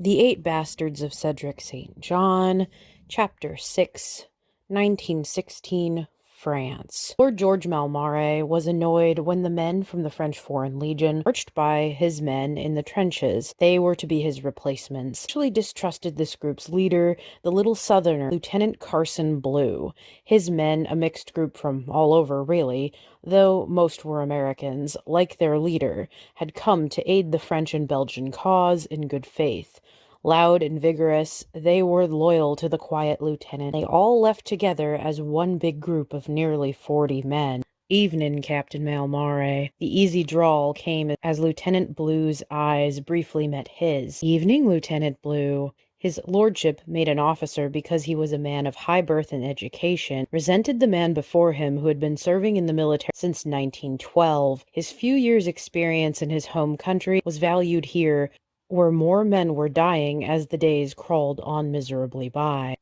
The Eight Bastards of Cedric St. John, Chapter 6, 1916, France. Lord George Malmare was annoyed when the men from the French Foreign Legion marched by his men in the trenches. They were to be his replacements. He actually distrusted this group's leader, the little southerner, Lieutenant Carson Bleu. His men, a mixed group from all over, really, though most were Americans, like their leader, had come to aid the French and Belgian cause in good faith. Loud and vigorous, they were loyal to the quiet lieutenant. They all left together as one big group of nearly 40 men. "Evenin', Captain Malmare." The easy drawl came as Lieutenant Blue's eyes briefly met his. "Evening, Lieutenant Blue." His lordship, made an officer because he was a man of high birth and education, resented the man before him who had been serving in the military since 1912. His few years' experience in his home country was valued here, where more men were dying as the days crawled on miserably by.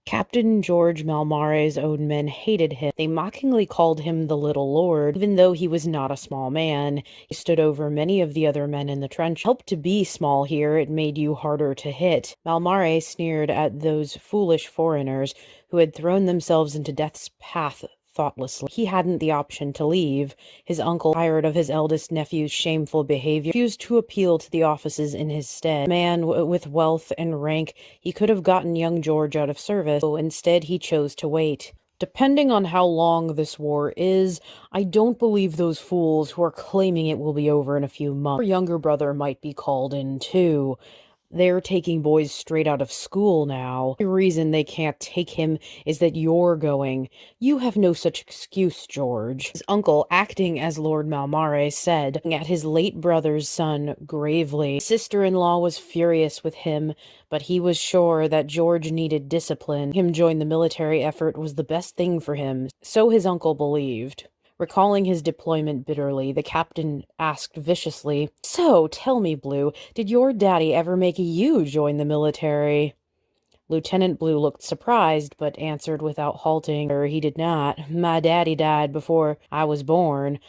Captain George Malmare's own men hated him. They mockingly called him the Little Lord, even though he was not a small man. He stood over many of the other men in the trench. "Helped to be small here, it made you harder to hit." Malmare sneered at those foolish foreigners who had thrown themselves into death's path thoughtlessly. He hadn't the option to leave. His uncle, tired of his eldest nephew's shameful behavior, refused to appeal to the offices in his stead. A man with wealth and rank, he could have gotten young George out of service, so instead he chose to wait. "Depending on how long this war is, I don't believe those fools who are claiming it will be over in a few months. Your younger brother might be called in too. They're taking boys straight out of school now. The reason they can't take him is that you're going. You have no such excuse, George." His uncle, acting as Lord Malmare, said, looking at his late brother's son gravely. His sister-in-law was furious with him, but he was sure that George needed discipline. Him join the military effort was the best thing for him, so his uncle believed. Recalling his deployment bitterly, the captain asked viciously, "So, tell me, Blue, did your daddy ever make you join the military?" Lieutenant Blue looked surprised, but answered without halting, "He did not. My daddy died before I was born.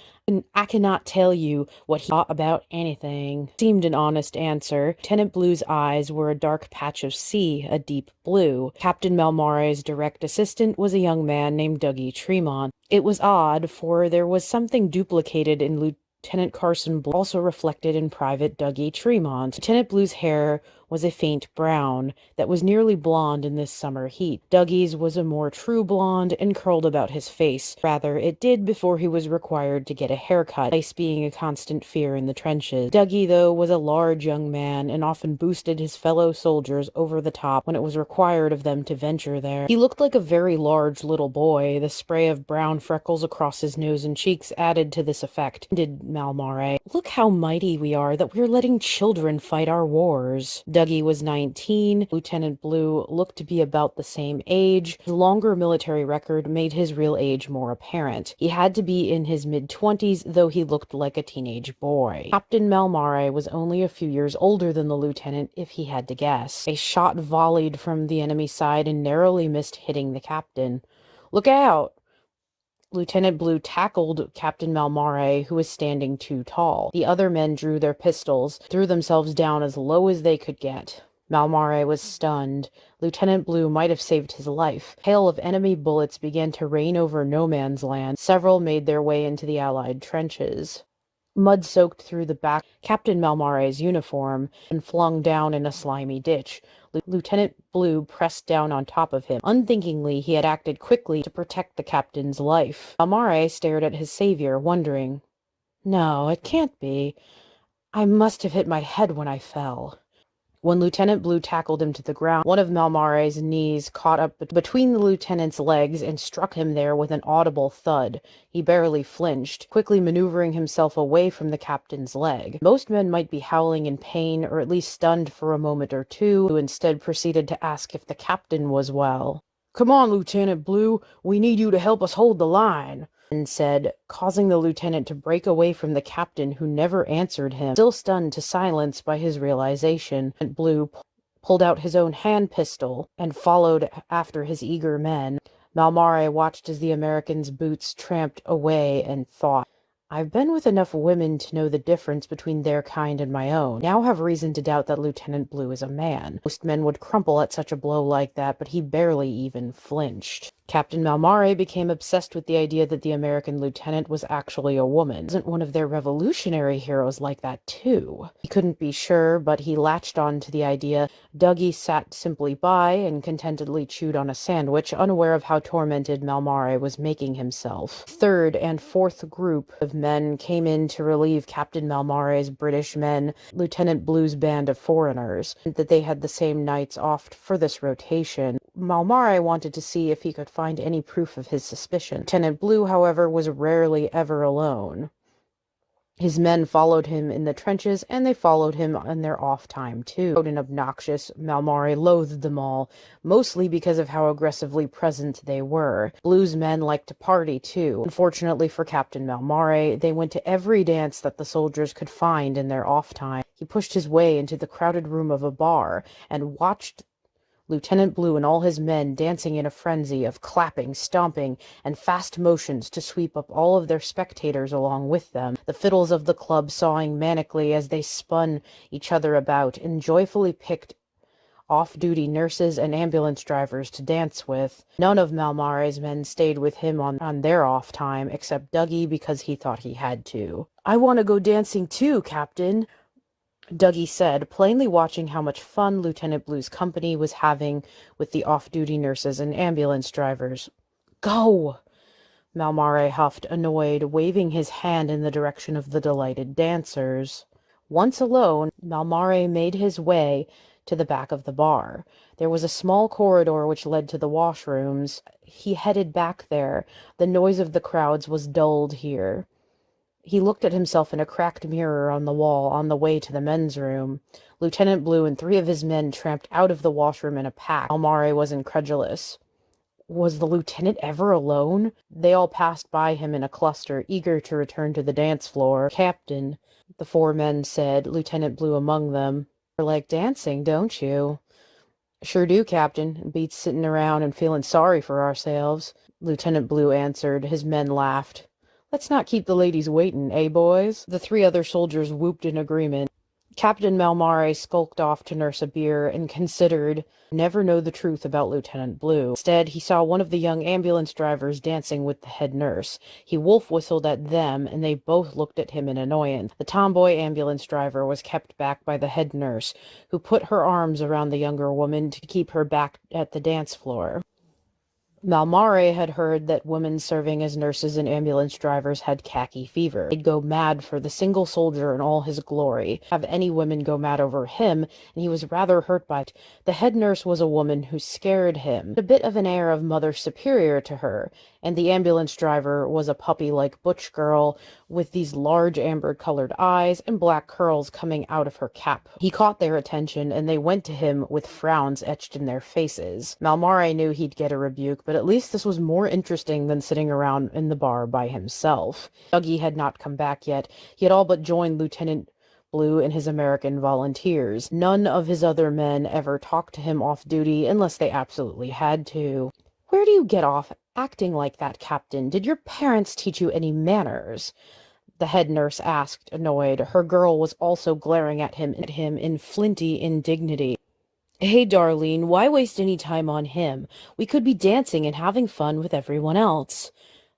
I cannot tell you what he thought about anything." Seemed an honest answer. Lieutenant Blue's eyes were a dark patch of sea, a deep blue. Captain Malmare's direct assistant was a young man named Dougie Tremont. It was odd, for there was something duplicated in Lieutenant Carson Bleu, also reflected in Private Dougie Tremont. Lieutenant Blue's hair was a faint brown that was nearly blonde in this summer heat. Dougie's was a more true blonde and curled about his face. Rather, it did before he was required to get a haircut, ice being a constant fear in the trenches. Dougie, though, was a large young man and often boosted his fellow soldiers over the top when it was required of them to venture there. He looked like a very large little boy. The spray of brown freckles across his nose and cheeks added to this effect. Did Malmare, "Look how mighty we are that we're letting children fight our wars." Dougie was 19. Lieutenant Blue looked to be about the same age. His longer military record made his real age more apparent. He had to be in his mid-20s, though he looked like a teenage boy. Captain Malmare was only a few years older than the lieutenant, if he had to guess. A shot volleyed from the enemy side and narrowly missed hitting the captain. "Look out!" Lieutenant Blue tackled Captain Malmare, who was standing too tall. The other men drew their pistols, threw themselves down as low as they could get. Malmare was stunned. Lieutenant Blue might have saved his life. Hail of enemy bullets began to rain over no man's land. Several made their way into the Allied trenches. Mud soaked through the back Captain Malmare's uniform and flung down in a slimy ditch. Lieutenant Blue pressed down on top of him. Unthinkingly, he had acted quickly to protect the captain's life. Malmare stared at his savior, wondering. "No, it can't be. I must have hit my head when I fell." When Lieutenant Blue tackled him to the ground, one of Malmare's knees caught up between the lieutenant's legs and struck him there with an audible thud. He barely flinched, quickly maneuvering himself away from the captain's leg. Most men might be howling in pain, or at least stunned for a moment or two, who instead proceeded to ask if the captain was well. "Come on, Lieutenant Blue, we need you to help us hold the line," and said, causing the lieutenant to break away from the captain, who never answered him. Still stunned to silence by his realization, Blue pulled out his own hand pistol and followed after his eager men. Malmare watched as the American's boots tramped away and thought, I've been with enough women to know the difference between their kind and my own. Now have reason to doubt that Lieutenant Bleu is a man. Most men would crumple at such a blow like that, but he barely even flinched. Captain Malmare became obsessed with the idea that the American lieutenant was actually a woman. Wasn't one of their revolutionary heroes like that too? He couldn't be sure, but he latched on to the idea. Dougie sat simply by and contentedly chewed on a sandwich, unaware of how tormented Malmare was making himself. Third and fourth group of men came in to relieve Captain Malmare's British men, Lieutenant Bleu's band of foreigners, that they had the same nights off for this rotation. Malmare wanted to see if he could find any proof of his suspicion. Lieutenant Bleu, however, was rarely ever alone. His men followed him in the trenches, and they followed him in their off time, too. Loud and obnoxious, Malmare loathed them all, mostly because of how aggressively present they were. Blue's men liked to party, too. Unfortunately for Captain Malmare, they went to every dance that the soldiers could find in their off time. He pushed his way into the crowded room of a bar, and watched Lieutenant Bleu and all his men dancing in a frenzy of clapping, stomping, and fast motions to sweep up all of their spectators along with them, the fiddles of the club sawing manically as they spun each other about, and joyfully picked off-duty nurses and ambulance drivers to dance with. None of Malmare's men stayed with him on their off time, except Dougie because he thought he had to. "I want to go dancing too, Captain," Dougie said, plainly watching how much fun Lieutenant Blue's company was having with the off-duty nurses and ambulance drivers. "Go!" Malmare huffed, annoyed, waving his hand in the direction of the delighted dancers. Once alone, Malmare made his way to the back of the bar. There was a small corridor which led to the washrooms. He headed back there. The noise of the crowds was dulled here. He looked at himself in a cracked mirror on the wall on the way to the men's room. Lieutenant Bleu and 3 of his men tramped out of the washroom in a pack. Malmare was incredulous. Was the lieutenant ever alone? They all passed by him in a cluster, eager to return to the dance floor. "Captain," the 4 men said, Lieutenant Bleu among them. "You like dancing, don't you?" "Sure do, Captain. It beats sitting around and feeling sorry for ourselves," Lieutenant Bleu answered. His men laughed. "Let's not keep the ladies waiting, eh, boys?" The 3 other soldiers whooped in agreement. Captain Malmare skulked off to nurse a beer and considered. Never know the truth about Lieutenant Bleu. Instead, he saw one of the young ambulance drivers dancing with the head nurse. He wolf-whistled at them, and they both looked at him in annoyance. The tomboy ambulance driver was kept back by the head nurse, who put her arms around the younger woman to keep her back at the dance floor. Malmare had heard that women serving as nurses and ambulance drivers had khaki fever. They'd go mad for the single soldier in all his glory, have any women go mad over him, and he was rather hurt by it. The head nurse was a woman who scared him, a bit of an air of mother superior to her, and the ambulance driver was a puppy-like butch girl with these large amber-colored eyes and black curls coming out of her cap. He caught their attention, and they went to him with frowns etched in their faces. Malmare knew he'd get a rebuke, but at least this was more interesting than sitting around in the bar by himself. Dougie had not come back yet. He had all but joined Lieutenant Bleu and his American volunteers. None of his other men ever talked to him off duty unless they absolutely had to. "Where do you get off acting like that, Captain? Did your parents teach you any manners?" the head nurse asked, annoyed. Her girl was also glaring at him in flinty indignity. "Hey, Darlene, why waste any time on him? We could be dancing and having fun with everyone else,"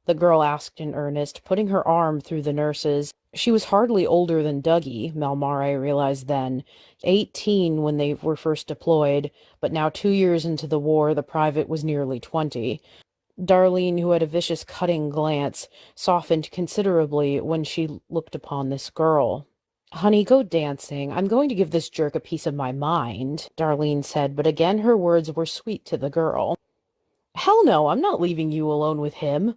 the girl asked in earnest, putting her arm through the nurse's. She was hardly older than Dougie, Malmare realized then. 18 when they were first deployed, but now 2 years into the war, the private was nearly 20. Darlene, who had a vicious cutting glance, softened considerably when she looked upon this girl. "Honey, go dancing. I'm going to give this jerk a piece of my mind," Darlene said, but again her words were sweet to the girl. "Hell no, I'm not leaving you alone with him."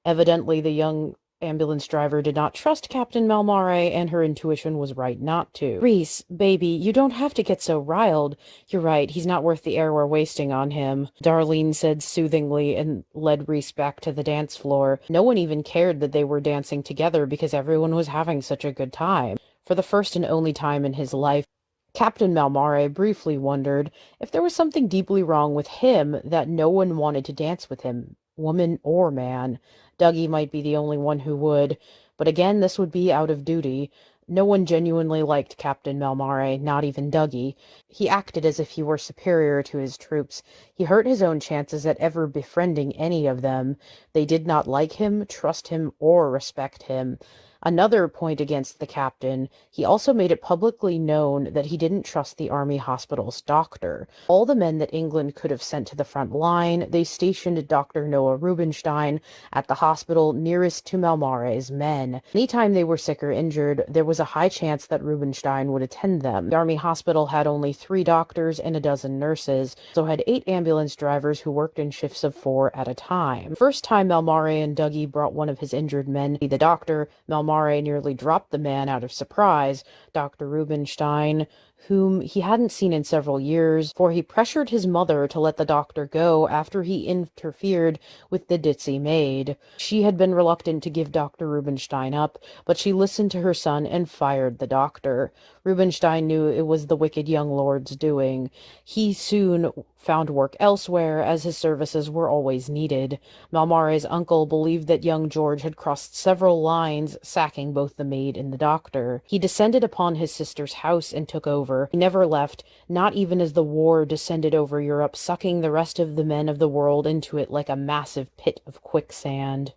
Evidently, the young ambulance driver did not trust Captain Malmare, and her intuition was right not to. "Reese, baby, you don't have to get so riled. You're right, he's not worth the air we're wasting on him," Darlene said soothingly and led Reese back to the dance floor. No one even cared that they were dancing together because everyone was having such a good time. For the first and only time in his life, Captain Malmare briefly wondered if there was something deeply wrong with him that no one wanted to dance with him, woman or man. Dougie might be the only one who would, But again, this would be out of duty. No one genuinely liked Captain Malmare, not even Dougie. He acted as if he were superior to his troops. He hurt his own chances at ever befriending any of them. They did not like him, trust him, or respect him. Another point against the captain, he also made it publicly known that he didn't trust the army hospital's doctor. All the men that England could have sent to the front line, they stationed Dr. Noah Rubinstein at the hospital nearest to Malmare's men. Anytime they were sick or injured, there was a high chance that Rubinstein would attend them. The army hospital had only 3 doctors and a dozen nurses, so had 8 ambulance drivers who worked in shifts of 4 at a time. First time Malmare and Dougie brought one of his injured men to the doctor, Malmare nearly dropped the man out of surprise. Dr. Rubinstein, whom he hadn't seen in several years, for he pressured his mother to let the doctor go after he interfered with the ditzy maid. She had been reluctant to give Dr. Rubinstein up, but she listened to her son and fired the doctor. Rubinstein knew it was the wicked young lord's doing. He soon found work elsewhere, as his services were always needed. Malmare's uncle believed that young George had crossed several lines, sacking both the maid and the doctor. He descended upon his sister's house and took over. He never left, not even as the war descended over Europe, sucking the rest of the men of the world into it like a massive pit of quicksand.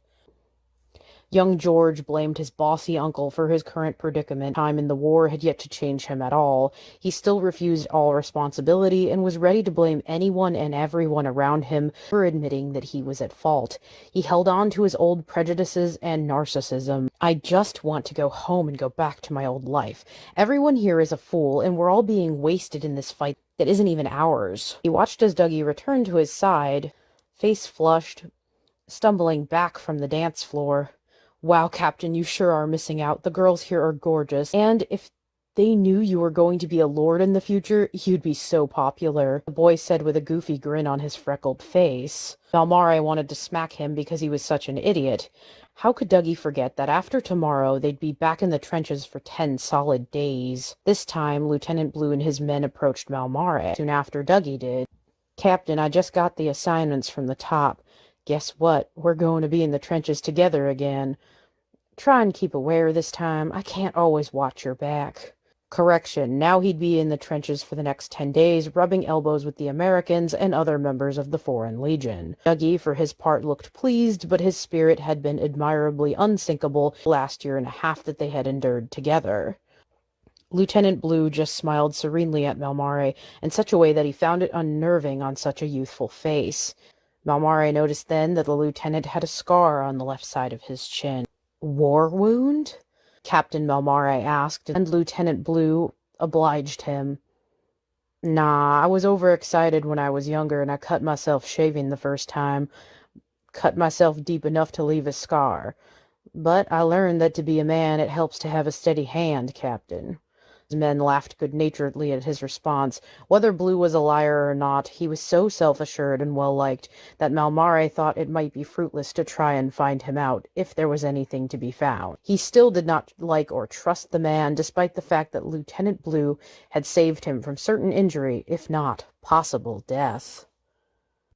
Young George blamed his bossy uncle for his current predicament. Time in the war had yet to change him at all. He still refused all responsibility and was ready to blame anyone and everyone around him for admitting that he was at fault. He held on to his old prejudices and narcissism. I just want to go home and go back to my old life. Everyone here is a fool, and we're all being wasted in this fight that isn't even ours. He watched as Dougie returned to his side, face flushed, stumbling back from the dance floor. Wow, Captain, you sure are missing out. The girls here are gorgeous. And if they knew you were going to be a lord in the future, you'd be so popular, the boy said with a goofy grin on his freckled face. Malmare wanted to smack him because he was such an idiot. How could Dougie forget that after tomorrow they'd be back in the trenches for 10 solid days? This time, Lieutenant Bleu and his men approached Malmare, soon after Dougie did. Captain, I just got the assignments from the top. Guess what? We're going to be in the trenches together again. Try and keep aware this time. I can't always watch your back. Correction, now he'd be in the trenches for the next 10 days, rubbing elbows with the Americans and other members of the Foreign Legion. Dougie, for his part, looked pleased, but his spirit had been admirably unsinkable the last year and a half that they had endured together. Lieutenant Bleu just smiled serenely at Malmare in such a way that he found it unnerving on such a youthful face. Malmare noticed then that the lieutenant had a scar on the left side of his chin. War wound? Captain Malmare asked, and Lieutenant Bleu obliged him. Nah, I was overexcited when I was younger, and I cut myself shaving the first time. Cut myself deep enough to leave a scar. But I learned that to be a man, it helps to have a steady hand, Captain. His men laughed good-naturedly at his response. Whether Bleu was a liar or not, he was so self-assured and well-liked that Malmare thought it might be fruitless to try and find him out, if there was anything to be found. He still did not like or trust the man, despite the fact that Lieutenant Bleu had saved him from certain injury, if not possible death.